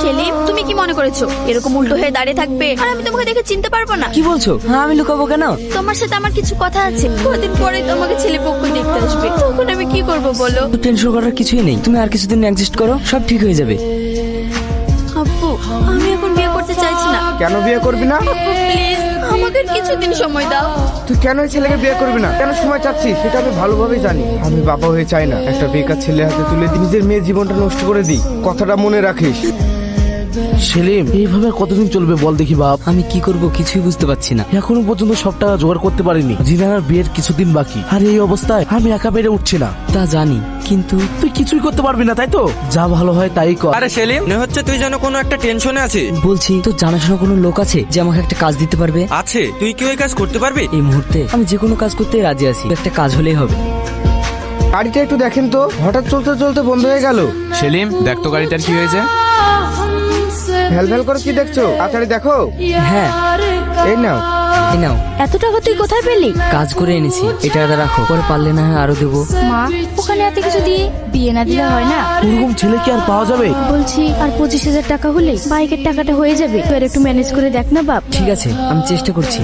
সেলিম, তুমি কি মনে করেছো এরকম উল্টো হয়ে দাঁড়িয়ে থাকবে আর আমি তোমাকে দেখে চিনতে পারবো না? কি বলছো? হ্যাঁ, আমি লুকাবো কেন? তোমার সাথে আমার কিছু কথা আছে। কদিন পরে তোমাকে ছেলে পক্ষ দেখতে আসবে, তখন আমি কি করব বলো? তো টেনশন করার কিছুই নেই, তুমি আর কিছুদিন অ্যাডজাস্ট করো, সব ঠিক হয়ে যাবে। আব্বু, আমি এখন বিয়ে করতে চাইছি না। কেন বিয়ে করবি না? আব্বু প্লিজ, আমাকে কিছুদিন সময় দাও। তুই কেন এই ছেলেকে বিয়ে করবি না? কেন সময় চাচ্ছিস সেটা আমি ভালোভাবেই জানি। আমি বাবা হয়ে চাই না একটা বেকার ছেলে হাতে তুলে দিয়ে নিজের মেয়ের জীবনটা নষ্ট করে দিই। কথাটা মনে রাখিস। সেলিম, এইভাবে আর কতদিন চলবে বল দেখি বাপ? আমি কি করব কিছুই বুঝতে পারছি না। এখনো পর্যন্ত সব টাকা জোগাড় করতে পারিনি। জিনার বিয়ের কিছুদিন বাকি, আর এই অবস্থায় আমি একা পেরে উঠছি না। তা জানি, কিন্তু তুই কিছুই করতে পারবি না, তাই তো? যা ভালো হয় তাই কর। আরে সেলিম, মনে হচ্ছে তুই যেন কোনো একটা টেনশনে আছিস। বলছি তো জানাশোনা কোনো লোক আছে যে আমাকে একটা কাজ দিতে পারবে? আছে, তুই কি ওই কাজ করতে পারবি? এই মুহূর্তে আমি যে কোনো কাজ করতে রাজি আছি, একটা কাজ হলেই হবে। গাড়িটা একটু দেখেন তো, হঠাৎ চলতে চলতে বন্ধ হয়ে গেল। সেলিম, দেখ তো গাড়িটার কি হয়েছে। ভ্যাল ভ্যাল করে কি দেখছো? তাড়াতাড়ি দেখো। হ্যাঁ, এই নাও। এই নাও। এত টাকা তুই কোথায় পেলি? কাজ করে এনেছি, এটা রাখো, পরে পারলে না হয় আরো দেবো। মা, ওখানে এত কিছু দিয়ে বিয়ে না দিলে হয় না? এরকম ছেলে কি আর পাওয়া যাবে? বলছি আর 25,000 টাকা হলে বাইকের টাকাটা হয়ে যাবে। তুই আর একটু ম্যানেজ করে দেখ না বাপ। ঠিক আছে, আমি চেষ্টা করছি।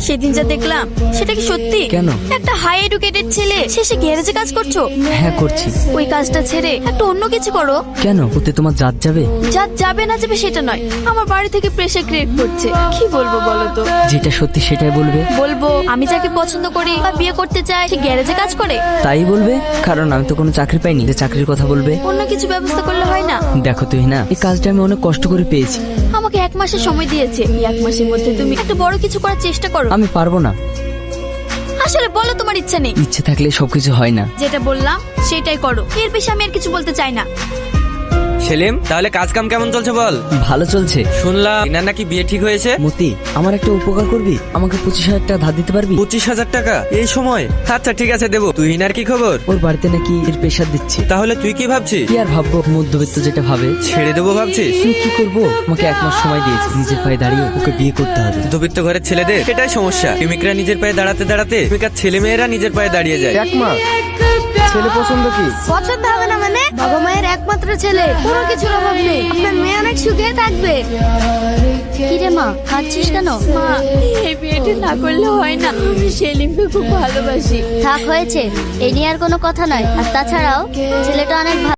সেদিন যা দেখলাম সেটা কি সত্যি? কেন? একটা হাই এডুকেটেড ছেলে শেষে গ্যারেজে কাজ করছো। হ্যাঁ, করছি। ওই কাজটা ছেড়ে একটু অন্য কিছু করো। কেন? ওতে তোমার জাত যাবে? যা যাবে না যাবে সেটা নয়, আমার বাড়ি থেকে প্রেসার ক্রিয়েট করছে। কি বলবো বলো তো? যেটা সত্যি সেটাই বলবে। বলবো আমি যাকে পছন্দ করি বা বিয়ে করতে চাই সে গ্যারেজে কাজ করে? তাই বলবে, কারণ আমি তো কোনো চাকরি পাইনি যে চাকরির কথা বলবে। অন্য কিছু ব্যবস্থা করলে হয় না? দেখো তুই না, এই কাজটা আমি অনেক কষ্ট করে পেয়েছি। আমাকে 1 মাসের সময় দিয়েছে, এই 1 মাসের মধ্যে তুমি একটা বড় কিছু করার চেষ্টা করো। আমি পারবো না। আসলে বলো তোমার ইচ্ছা নেই? ইচ্ছে থাকলে সবকিছু হয় না। যেটা বললাম সেটাই করো, এর বেশি আমি আর কিছু বলতে চাই না। সেলিম, তাহলে কাজ কাম কেমন চলছে বল? ভালো চলছে। শুনলাম ইনার নাকি বিয়ে ঠিক হয়েছে। মতি, আমার একটা উপকার করবি? আমাকে 25,000 টাকা ধার দিতে পারবি? 25,000 টাকা এই সময়? আচ্ছা ঠিক আছে, দেবো। তুই ইনার কি খবর? ওর বাড়িতে নাকি এর প্রেশার দিচ্ছে। তাহলে তুই কি ভাবছিস? কি আর ভাববো, মধ্যবিত্ত যেটা ভাবে। ছেড়ে দেবো ভাবছিস? তুই কি করবো? আমাকে 1 মাস সময় দিয়েছে, নিজের পায়ে দাঁড়িয়ে ওকে বিয়ে করতে হবে। মধ্যবিত্ত ঘরের ছেলেদের সেটাই সমস্যা। প্রেমিকরা নিজের পায়ে দাঁড়াতে দাঁড়াতে প্রেমিকার ছেলে মেয়েরা নিজের পায়ে দাঁড়িয়ে যায়। এক মা, ছেলে পছন্দ কি? পছন্দ হবে না মানে? বাবা মায়ের একমাত্র ছেলে, কোনো কিছুর অভাব নেই। আপনার মেয়ে অনেক সুখে থাকবে। কিরে মা, কাঁদছিস কেন? মা, এই বিয়েটা না করলে হয় না। আমি সেলিমকে খুব ভালোবাসি। থাক, হয়েছে, এই নিয়ে আর কোনো কথা নয়। আর তাছাড়াও ছেলেটা অনেক ভালো।